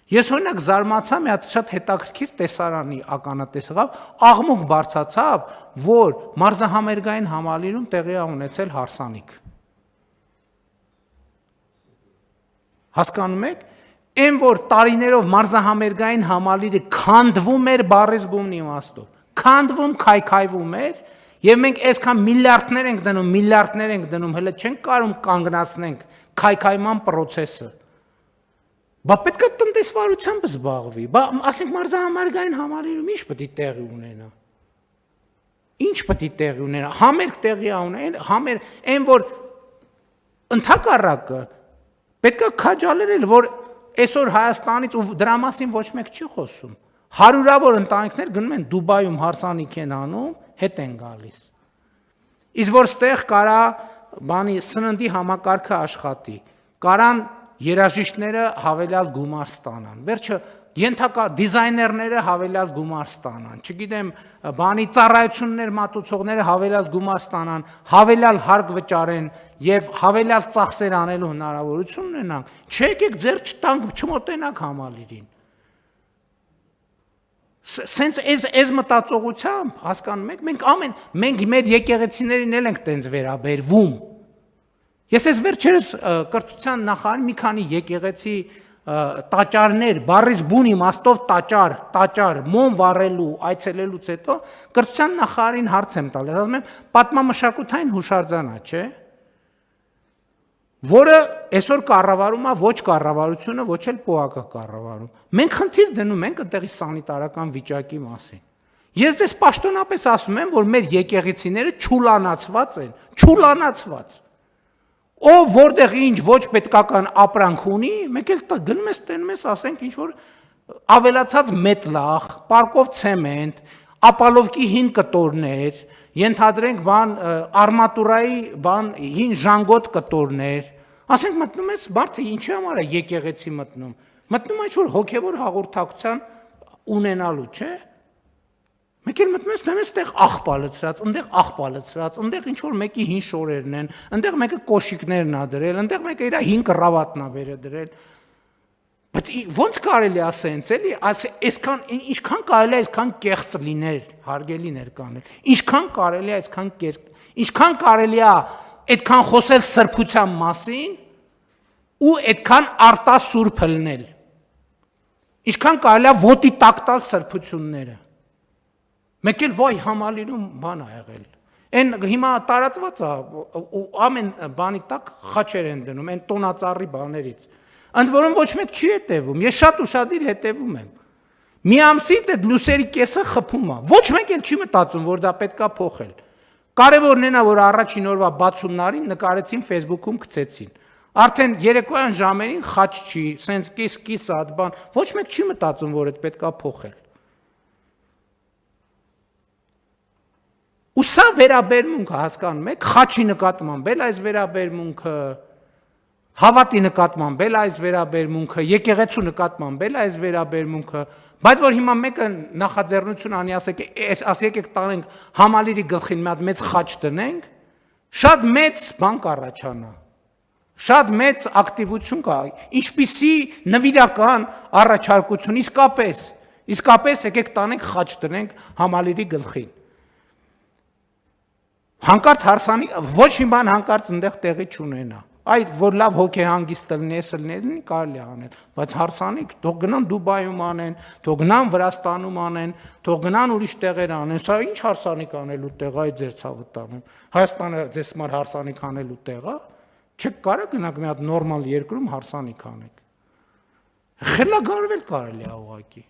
Ես օրինակ զարմացա մի հատ շատ հետաքրքիր տեսարանի ականատես եղավ, աղմուկ բարձրացավ, որ մարզահամերգային համալիրում տեղի է ունեցել հարսանիք։ Հասկանում եք, այն որ տարիներով մարզահամերգային համալիրը քանդվում էր բառից բուն իմաստով, քանդվում, քայքայվում էր, եւ մենք այսքան միլիարդներ ենք դնում, հələ չենք կարող կանգնացնենք քայքայման process-ը։ Բա պետք է տնտեսվարությամբ զբաղվի, բա ասենք մարզահամերգային համալիրում ինչ պետք է տեղի ունենա։ Ինչ պետք է տեղի ունենա, համերգ տեղի ունենա, այն որ ընդհակառակը պետք է քաջալերել, որ այսօր Հայաստանից ու դրա մասին ոչ մեկ չի խոսում։ Հարյուրավոր ընտանիքներ գնում են Դուբայում հարսանիք են անում, հետ են գալիս։ Իսկ որ ստեղ կարա բանի սննդի համակարգը աշխատի, կարան երաժիշտները հավելյալ գումար ստանան։ Վերջը ենթակա դիզայներները հավելյալ գումար ստանան, չգիտեմ, բանի ծառայություններ մատուցողները հավելյալ գումար ստանան, հավելյալ հարկ վճարեն եւ հավելյալ ծախսեր անելու հնարավորություն ունենան։ Չեկեք ձեր չտանք, չմոտենաք համալիրին։ Սենց այս մտածողությամբ, հասկանում եք, մենք մեր եկեղեցիներին էլ ենք տենց վերաբերվում։ Ես այս վերջերս կրթության նախարարին մի քանի եկեղեցի տաճարներ, բառից բուն իմաստով տաճար, մոմ վառելու, այցելելուց հետո կրթության նախարարին հարց եմ տալիս, ասում եմ, պատմամշակութային հուշարձանա, չէ՞, որը այսօր կառավարում է ոչ կառավարությունը, ոչ էլ ՊՕԱԿ-ը կառավարում։ Մենք խնդիր դնում ենք այդտեղի սանիտարական վիճակի մասին։ Ես դες պաշտոնապես ասում եմ, որ մեր եկեղեցիները չուլանացված են, չուլանացված։ Ով որտեղ ինչ ոչ պետքական ապրանք ունի, մեկ էլ գնում ես տենում ես, ասենք ինչ որ ավելացած մետլախ, պարկով ցեմենտ, ապալովկի հին կտորներ, ենթադրենք բան արմատուրայի բան հին ժանգոտ կտորներ, ասենք մտնում ես մարդը ինչի համար է եկեղեցի մտնում է ինչ որ հոգևոր հաղորդակցության ունենալու, չէ՞։ Մեկ էլ մտնում ես դեմ էստեղ աղբալցրած, ընդեղ ինչ որ մեկի հին շորերն են, ընդեղ մեկը կոշիկներն ա դրել, ընդեղ մեկը իր հին կռավատն ա բերել դրել։ Բայց ո՞նց կարելի է ասենց էլի, այսքան ինչքան կարելի է այսքան կեղծ լինել, հարգելի ներկաներ, ինչքան կարելի է ինչքան կարելի է այդքան խոսել սրբության մասին ու այդքան արտասուրբ լինել։ Ինչքան կարելի է ոտի տակ տալ սրբությունները։ Մեկ էլ ոյ համալիրում բան ա եղել։ Այն հիմա տարածված է ամեն բանի տակ խաչեր են դնում, այն տոնածառի բաներից։ Ընդ որում ոչ մեկ չի հետևում, ես շատ ուշադիր հետևում եմ։ Մի ամսից այդ լուսերի կեսը խփում է։ Ոչ մեկ էլ չի մտածում, որ դա պետքա փոխել։ Կարևորն է նա, որ առաջին օրվա բացումնարին նկարեցին Facebook-ում գցեցին։ Արդեն երեկոյան ժամերին խաչ չի, սենց կիս հատ բան, ոչ մեկ չի մտածում, որ այդ պետքա փոխել։ Ու սա վերաբերմունքը, հասկանում եք, խաչի նկատմամբ էլ այս վերաբերմունքը, հավատի նկատմամբ էլ այս վերաբերմունքը, եկեղեցու նկատմամբ էլ այս վերաբերմունքը, բայց որ հիմա մեկը նախաձեռնություն անի, եկեք տանենք համալիրի գլխին մի հատ մեծ խաչ տնենք, շատ մեծ բան կառաջանա, շատ մեծ ակտիվություն կա, ինչպիսի նվիրական առաջարկություն, իսկապես եկեք տանենք խաչ տնենք համալիրի գլխին։ Հանկարծ հարսանի, ոչ մի բան հանկարծ ընդեղ տեղի չունենա, այդ որ լավ հոգեհանգիստ լինի, լինի կարելի անել, բայց հարսանիք թող գնան Դուբայում անեն, թող գնան Վրաստանում անեն, թող գնան ուրիշ տեղեր անեն, սա ինչ հարսանիք անելու տեղ է, այդ ձեր ցավը տանում։ Հայաստանը ձեզ համար հարսանիք անելու տեղ է, չեք կարող գնաք մի հատ նորմալ երկրում հարսանիք անեք։ Խելագարվել կարելի է ուղղակի։